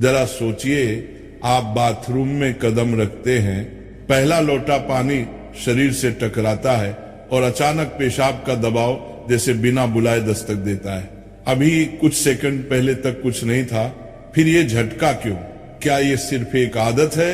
जरा सोचिए, आप बाथरूम में कदम रखते हैं, पहला लोटा पानी शरीर से टकराता है और अचानक पेशाब का दबाव जैसे बिना बुलाए दस्तक देता है। अभी कुछ सेकंड पहले तक कुछ नहीं था, फिर ये झटका क्यों? क्या ये सिर्फ एक आदत है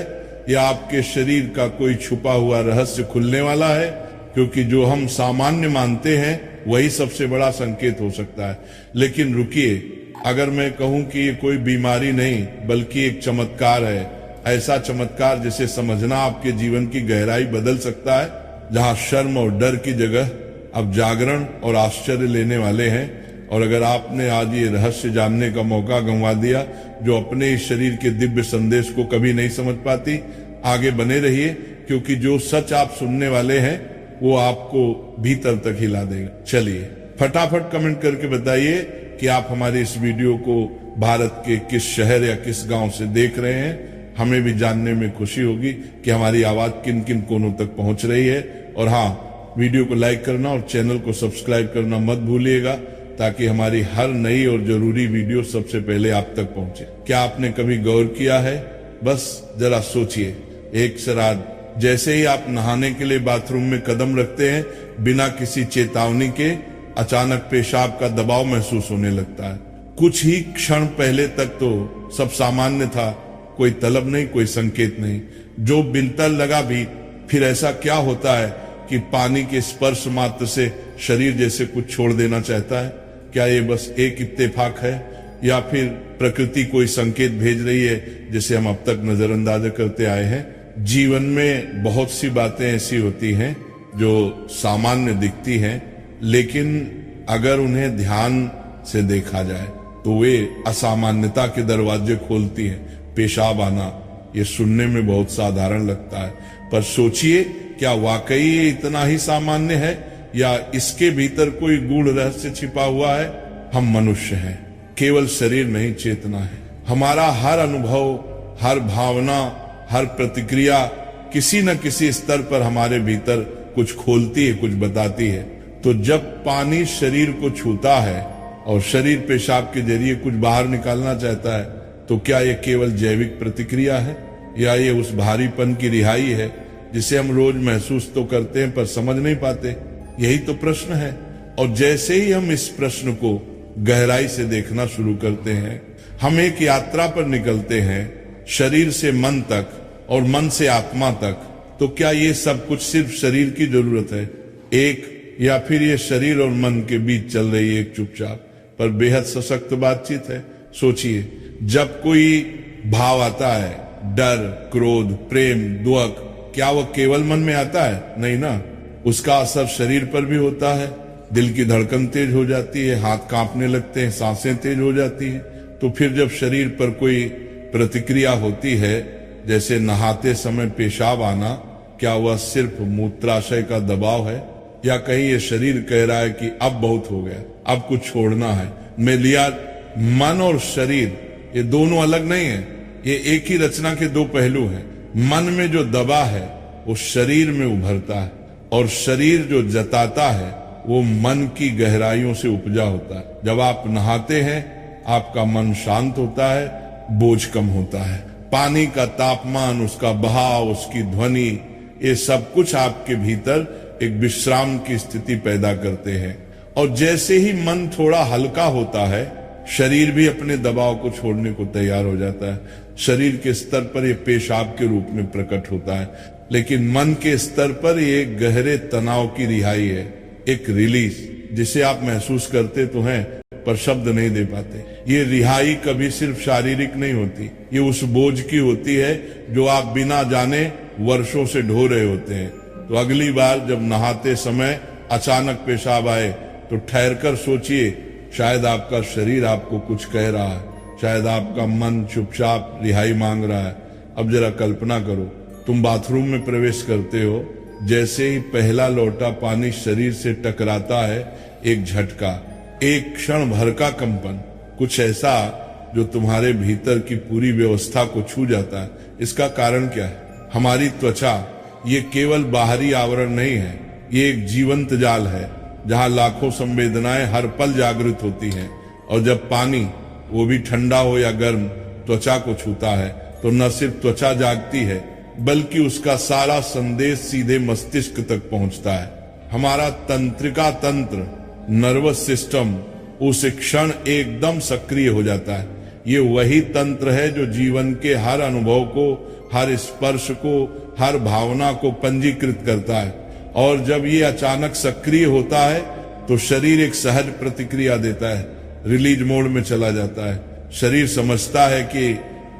या आपके शरीर का कोई छुपा हुआ रहस्य खुलने वाला है? क्योंकि जो हम सामान्य मानते हैं वही सबसे बड़ा संकेत हो सकता है। लेकिन रुकिए, अगर मैं कहूं कि ये कोई बीमारी नहीं बल्कि एक चमत्कार है, ऐसा चमत्कार जिसे समझना आपके जीवन की गहराई बदल सकता है, जहां शर्म और डर की जगह अब जागरण और आश्चर्य लेने वाले हैं। और अगर आपने आज ये रहस्य जानने का मौका गंवा दिया जो अपने इस शरीर के दिव्य संदेश को कभी नहीं समझ पाती, आगे बने रहिए, क्योंकि जो सच आप सुनने वाले हैं वो आपको भीतर तक हिला देगा। चलिए फटाफट कमेंट करके बताइए कि आप हमारे इस वीडियो को भारत के किस शहर या किस गांव से देख रहे हैं। हमें भी जानने में खुशी होगी कि हमारी आवाज किन किन कोनों तक पहुंच रही है। और हाँ, वीडियो को लाइक करना और चैनल को सब्सक्राइब करना मत भूलिएगा, ताकि हमारी हर नई और जरूरी वीडियो सबसे पहले आप तक पहुंचे। क्या आपने कभी गौर किया है? बस जरा सोचिए, एक शराब, जैसे ही आप नहाने के लिए बाथरूम में कदम रखते हैं, बिना किसी चेतावनी के अचानक पेशाब का दबाव महसूस होने लगता है। कुछ ही क्षण पहले तक तो सब सामान्य था, कोई तलब नहीं, कोई संकेत नहीं। जो बिनतर लगा भी, फिर ऐसा क्या होता है कि पानी के स्पर्श मात्र से शरीर जैसे कुछ छोड़ देना चाहता है? क्या ये बस एक इत्तेफाक है या फिर प्रकृति कोई संकेत भेज रही है जिसे हम अब तक नजरअंदाज करते आए हैं? जीवन में बहुत सी बातें ऐसी होती हैं जो सामान्य दिखती हैं, लेकिन अगर उन्हें ध्यान से देखा जाए तो वे असामान्यता के दरवाजे खोलती हैं। पेशाब आना, ये सुनने में बहुत साधारण लगता है, पर सोचिए, क्या वाकई ये इतना ही सामान्य है या इसके भीतर कोई गूढ़ रहस्य छिपा हुआ है? हम मनुष्य हैं, केवल शरीर नहीं, चेतना है। हमारा हर अनुभव, हर भावना, हर प्रतिक्रिया किसी न किसी स्तर पर हमारे भीतर कुछ खोलती है, कुछ बताती है। तो जब पानी शरीर को छूता है और शरीर पेशाब के जरिए कुछ बाहर निकालना चाहता है, तो क्या यह केवल जैविक प्रतिक्रिया है या ये उस भारीपन की रिहाई है जिसे हम रोज महसूस तो करते हैं पर समझ नहीं पाते? यही तो प्रश्न है। और जैसे ही हम इस प्रश्न को गहराई से देखना शुरू करते हैं, हम एक यात्रा पर निकलते हैं, शरीर से मन तक और मन से आत्मा तक। तो क्या ये सब कुछ सिर्फ शरीर की जरूरत है एक, या फिर ये शरीर और मन के बीच चल रही एक चुपचाप पर बेहद सशक्त बातचीत है? सोचिए, जब कोई भाव आता है, डर, क्रोध, प्रेम, दुख, क्या वह केवल मन में आता है? नहीं ना, उसका असर शरीर पर भी होता है। दिल की धड़कन तेज हो जाती है, हाथ कांपने लगते हैं, सांसें तेज हो जाती हैं। तो फिर जब शरीर पर कोई प्रतिक्रिया होती है, जैसे नहाते समय पेशाब आना, क्या वह सिर्फ मूत्राशय का दबाव है या कहीं ये शरीर कह रहा है कि अब बहुत हो गया, अब कुछ छोड़ना है? मैं लिया, मन और शरीर ये दोनों अलग नहीं है, ये एक ही रचना के दो पहलू हैं। मन में जो दबा है वो शरीर में उभरता है, और शरीर जो जताता है वो मन की गहराइयों से उपजा होता है। जब आप नहाते हैं, आपका मन शांत होता है, बोझ कम होता है। पानी का तापमान, उसका बहाव, उसकी ध्वनि, ये सब कुछ आपके भीतर एक विश्राम की स्थिति पैदा करते हैं। और जैसे ही मन थोड़ा हल्का होता है, शरीर भी अपने दबाव को छोड़ने को तैयार हो जाता है। शरीर के स्तर पर यह पेशाब के रूप में प्रकट होता है, लेकिन मन के स्तर पर ये गहरे तनाव की रिहाई है, एक रिलीज, जिसे आप महसूस करते तो हैं पर शब्द नहीं दे पाते। ये रिहाई कभी सिर्फ शारीरिक नहीं होती, ये उस बोझ की होती है जो आप बिना जाने वर्षों से ढो रहे होते हैं। तो अगली बार जब नहाते समय अचानक पेशाब आए तो ठहरकर सोचिए, शायद आपका शरीर आपको कुछ कह रहा है, शायद आपका मन चुपचाप रिहाई मांग रहा है। अब जरा कल्पना करो, तुम बाथरूम में प्रवेश करते हो, जैसे ही पहला लोटा पानी शरीर से टकराता है, एक झटका, एक क्षण भर का कंपन, कुछ ऐसा जो तुम्हारे भीतर की पूरी व्यवस्था को छू जाता है। इसका कारण क्या है? हमारी त्वचा ये केवल बाहरी आवरण नहीं है, ये एक जीवंत जाल है जहां लाखों संवेदनाएं हर पल जागृत होती हैं। और जब पानी, वो भी ठंडा हो या गर्म, त्वचा को छूता है तो न सिर्फ त्वचा जागती है बल्कि उसका सारा संदेश सीधे मस्तिष्क तक पहुंचता है। हमारा तंत्रिका तंत्र, नर्वस सिस्टम उस क्षण एकदम सक्रिय हो जाता है। ये वही तंत्र है जो जीवन के हर अनुभव को, हर स्पर्श को, हर भावना को पंजीकृत करता है। और जब ये अचानक सक्रिय होता है तो शरीर एक सहज प्रतिक्रिया देता है, रिलीज मोड में चला जाता है। शरीर समझता है कि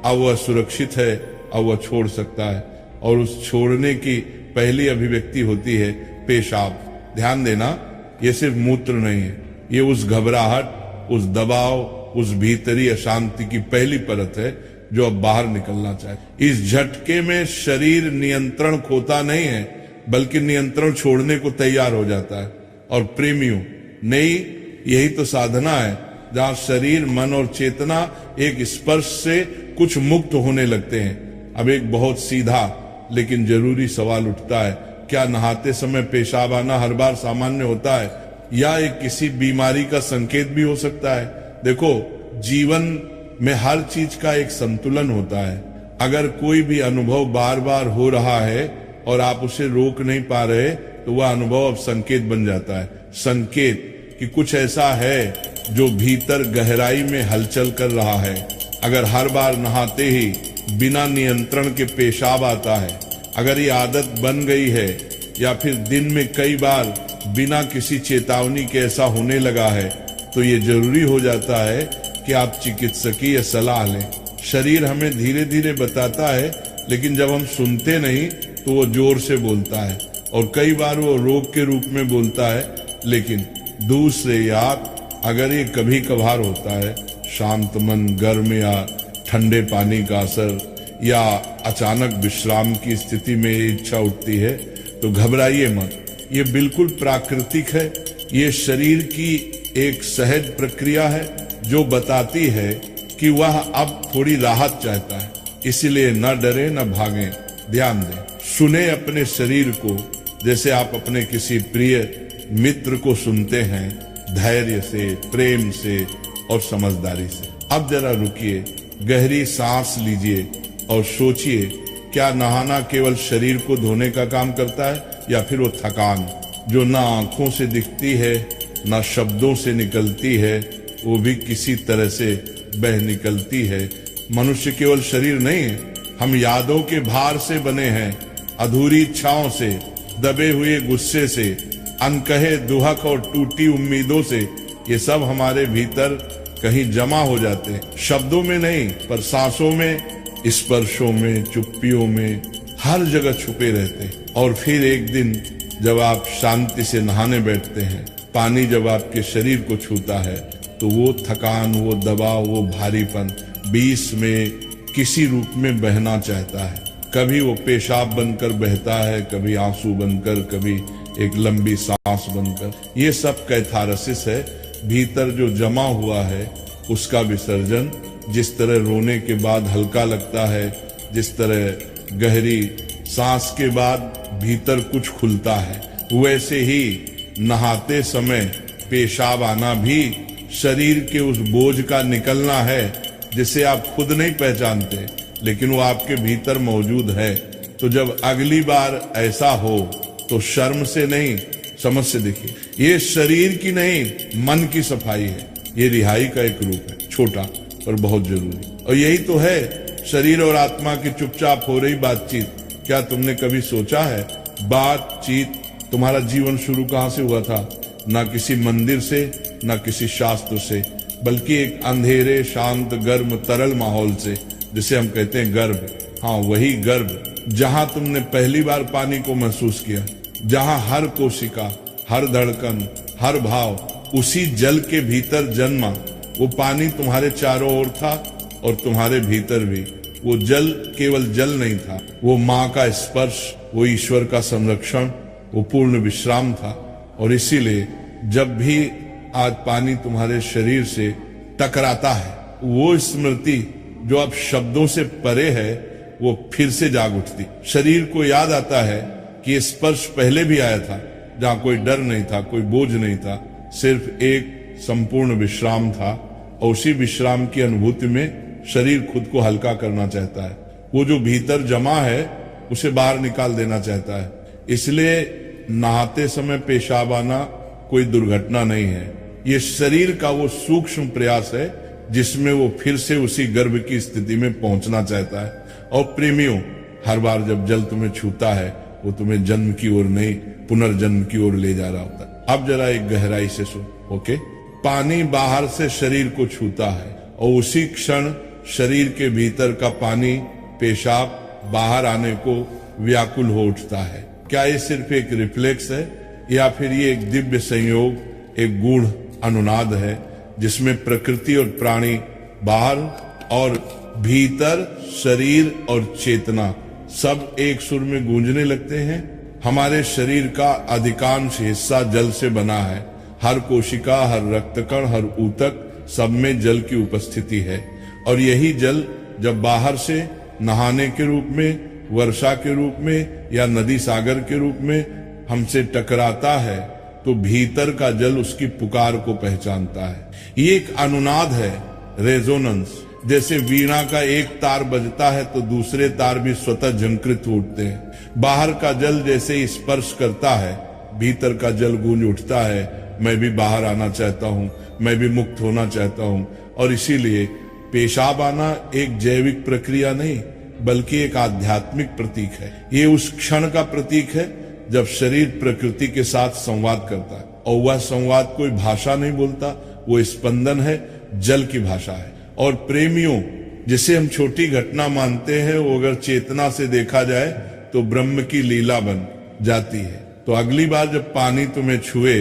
अब वह सुरक्षित है, अब वह छोड़ सकता है। और उस छोड़ने की पहली अभिव्यक्ति होती है पेशाब। ध्यान देना, ये सिर्फ मूत्र नहीं है, ये उस घबराहट, उस दबाव, उस भीतरी अशांति की पहली परत है जो अब बाहर निकलना चाहिए। इस झटके में शरीर नियंत्रण खोता नहीं है बल्कि नियंत्रण छोड़ने को तैयार हो जाता है। और प्रेमियों, नहीं, यही तो साधना है जहां शरीर, मन और चेतना एक स्पर्श से कुछ मुक्त होने लगते हैं। अब एक बहुत सीधा लेकिन जरूरी सवाल उठता है, क्या नहाते समय पेशाब आना हर बार सामान्य होता है या एक किसी बीमारी का संकेत भी हो सकता है? देखो, जीवन में हर चीज का एक संतुलन होता है। अगर कोई भी अनुभव बार बार हो रहा है और आप उसे रोक नहीं पा रहे तो वह अनुभव अब संकेत बन जाता है। संकेत कि कुछ ऐसा है जो भीतर गहराई में हलचल कर रहा है। अगर हर बार नहाते ही बिना नियंत्रण के पेशाब आता है, अगर ये आदत बन गई है या फिर दिन में कई बार बिना किसी चेतावनी के ऐसा होने लगा है तो ये जरूरी हो जाता है कि आप चिकित्सकीय सलाह लें। शरीर हमें धीरे धीरे बताता है, लेकिन जब हम सुनते नहीं तो वो जोर से बोलता है और कई बार वो रोग के रूप में बोलता है। लेकिन दूसरे याद, अगर ये कभी कभार होता है, शांत मन, गर्म या ठंडे पानी का असर या अचानक विश्राम की स्थिति में इच्छा उठती है, तो घबराइए मत। ये बिल्कुल प्राकृतिक है। ये शरीर की एक सहज प्रक्रिया है जो बताती है कि वह अब थोड़ी राहत चाहता है। इसलिए न डरे न भागें, ध्यान दें, सुने अपने शरीर को जैसे आप अपने किसी प्रिय मित्र को सुनते हैं, धैर्य से, प्रेम से और समझदारी से। अब जरा रुकिए, गहरी सांस लीजिए और सोचिए, क्या नहाना केवल शरीर को धोने का काम करता है या फिर वो थकान जो ना आंखों से दिखती है ना शब्दों से निकलती है, वो भी किसी तरह से बह निकलती है। मनुष्य केवल शरीर नहीं है, हम यादों के भार से बने हैं, अधूरी इच्छाओं से, दबे हुए गुस्से से, अनकहे दुहक और टूटी उम्मीदों से। ये सब हमारे भीतर कहीं जमा हो जाते हैं, शब्दों में नहीं पर सांसों में, स्पर्शों में, चुप्पियों में, हर जगह छुपे रहते हैं। और फिर एक दिन जब आप शांति से नहाने बैठते हैं, पानी जब आपके शरीर को छूता है तो वो थकान, वो दबाव, वो भारीपन बीच में किसी रूप में बहना चाहता है। कभी वो पेशाब बनकर बहता है, कभी आंसू बनकर, कभी एक लंबी सांस बनकर। ये सब कैथारसिस है, भीतर जो जमा हुआ है उसका विसर्जन। जिस तरह रोने के बाद हल्का लगता है, जिस तरह गहरी सांस के बाद भीतर कुछ खुलता है, वैसे ही नहाते समय पेशाब आना भी शरीर के उस बोझ का निकलना है जिसे आप खुद नहीं पहचानते, लेकिन वो आपके भीतर मौजूद है। तो जब अगली बार ऐसा हो तो शर्म से नहीं, समझ से देखिए। ये शरीर की नहीं, मन की सफाई है। ये रिहाई का एक रूप है, छोटा पर बहुत जरूरी। और यही तो है शरीर और आत्मा की चुपचाप हो रही बातचीत। क्या तुमने कभी सोचा है, बातचीत, तुम्हारा जीवन शुरू कहाँ से हुआ था? ना किसी मंदिर से, ना किसी शास्त्र से, बल्कि एक अंधेरे, शांत, गर्म, तरल माहौल से, जिसे हम कहते हैं गर्भ। हाँ, वही गर्भ जहां तुमने पहली बार पानी को महसूस किया, जहां हर कोशिका, हर धड़कन, हर भाव उसी जल के भीतर जन्मा। वो पानी तुम्हारे चारों ओर था और तुम्हारे भीतर भी। वो जल केवल जल नहीं था, वो माँ का स्पर्श, वो ईश्वर का संरक्षण, वो पूर्ण विश्राम था। और इसीलिए जब भी आज पानी तुम्हारे शरीर से टकराता है, वो स्मृति जो अब शब्दों से परे है, वो फिर से जाग उठती। शरीर को याद आता है कि ये स्पर्श पहले भी आया था, जहां कोई डर नहीं था, कोई बोझ नहीं था, सिर्फ एक संपूर्ण विश्राम था। और उसी विश्राम की अनुभूति में शरीर खुद को हल्का करना चाहता है, वो जो भीतर जमा है उसे बाहर निकाल देना चाहता है। इसलिए नहाते समय पेशाब आना कोई दुर्घटना नहीं है, ये शरीर का वो सूक्ष्म प्रयास है जिसमें वो फिर से उसी गर्भ की स्थिति में पहुंचना चाहता है। और प्रेमियों, हर बार जब जल तुम्हें छूता है वो तुम्हें जन्म की ओर नहीं पुनर्जन्म की ओर ले जा रहा होता है। अब जरा एक गहराई से सुन, ओके। पानी बाहर से शरीर को छूता है और उसी क्षण शरीर के भीतर का पानी पेशाब बाहर आने को व्याकुल हो उठता है। क्या ये सिर्फ एक रिफ्लेक्स है या फिर ये एक दिव्य संयोग, एक गूढ़ अनुनाद है जिसमें प्रकृति और प्राणी बाहर और भीतर शरीर और चेतना सब एक सुर में गूंजने लगते हैं? हमारे शरीर का अधिकांश हिस्सा जल से बना है। हर कोशिका, हर रक्तकण, हर ऊतक, सब में जल की उपस्थिति है। और यही जल जब बाहर से नहाने के रूप में, वर्षा के रूप में या नदी सागर के रूप में हमसे टकराता है तो भीतर का जल उसकी पुकार को पहचानता है। ये एक अनुनाद है, रेजोनेंस। जैसे वीणा का एक तार बजता है तो दूसरे तार भी स्वतः झंकृत उठते हैं। बाहर का जल जैसे ही स्पर्श करता है, भीतर का जल गूंज उठता है, मैं भी बाहर आना चाहता हूँ, मैं भी मुक्त होना चाहता हूँ। और इसीलिए पेशाब आना एक जैविक प्रक्रिया नहीं बल्कि एक आध्यात्मिक प्रतीक है। ये उस क्षण का प्रतीक है जब शरीर प्रकृति के साथ संवाद करता है, और वह संवाद कोई भाषा नहीं बोलता, वो स्पंदन है, जल की भाषा है। और प्रेमियों, जिसे हम छोटी घटना मानते हैं वो अगर चेतना से देखा जाए तो ब्रह्म की लीला बन जाती है। तो अगली बार जब पानी तुम्हें छुए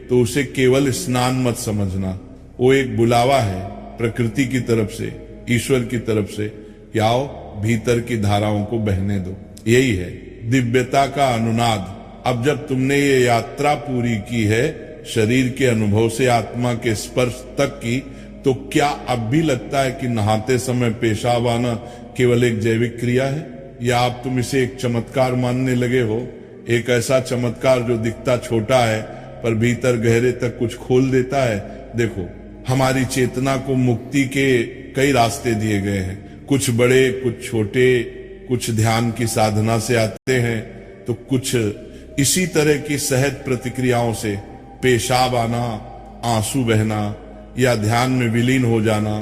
तो उसे केवल स्नान मत समझना, वो एक बुलावा है प्रकृति की तरफ से, ईश्वर की तरफ से कि आओ भीतर की धाराओं को बहने दो। यही है दिव्यता का अनुनाद। अब जब तुमने ये यात्रा पूरी की है, शरीर के अनुभव से आत्मा के स्पर्श तक की, तो क्या अब भी लगता है कि नहाते समय पेशाब आना केवल एक जैविक क्रिया है? या अब तुम इसे एक चमत्कार मानने लगे हो, एक ऐसा चमत्कार जो दिखता छोटा है पर भीतर गहरे तक कुछ खोल देता है? देखो, हमारी चेतना को मुक्ति के कई रास्ते दिए गए हैं, कुछ बड़े, कुछ छोटे, कुछ ध्यान की साधना से आते हैं तो कुछ इसी तरह की सहज प्रतिक्रियाओं से, पेशाब आना, आंसू बहना या ध्यान में विलीन हो जाना,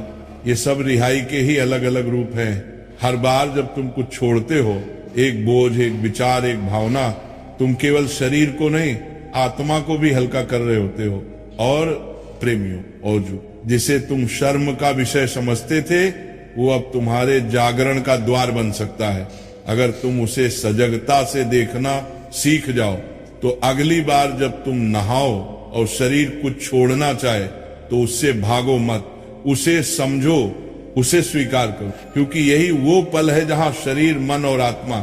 ये सब रिहाई के ही अलग अलग रूप हैं। हर बार जब तुम कुछ छोड़ते हो, एक बोझ, एक विचार, एक भावना, तुम केवल शरीर को नहीं आत्मा को भी हल्का कर रहे होते हो। और प्रेमियों, और जो जिसे तुम शर्म का विषय समझते थे वो अब तुम्हारे जागरण का द्वार बन सकता है। अगर तुम उसे सजगता से देखना सीख जाओ तो अगली बार जब तुम नहाओ और शरीर कुछ छोड़ना चाहे तो उससे भागो मत, उसे समझो, उसे स्वीकार करो, क्योंकि यही वो पल है जहां शरीर, मन और आत्मा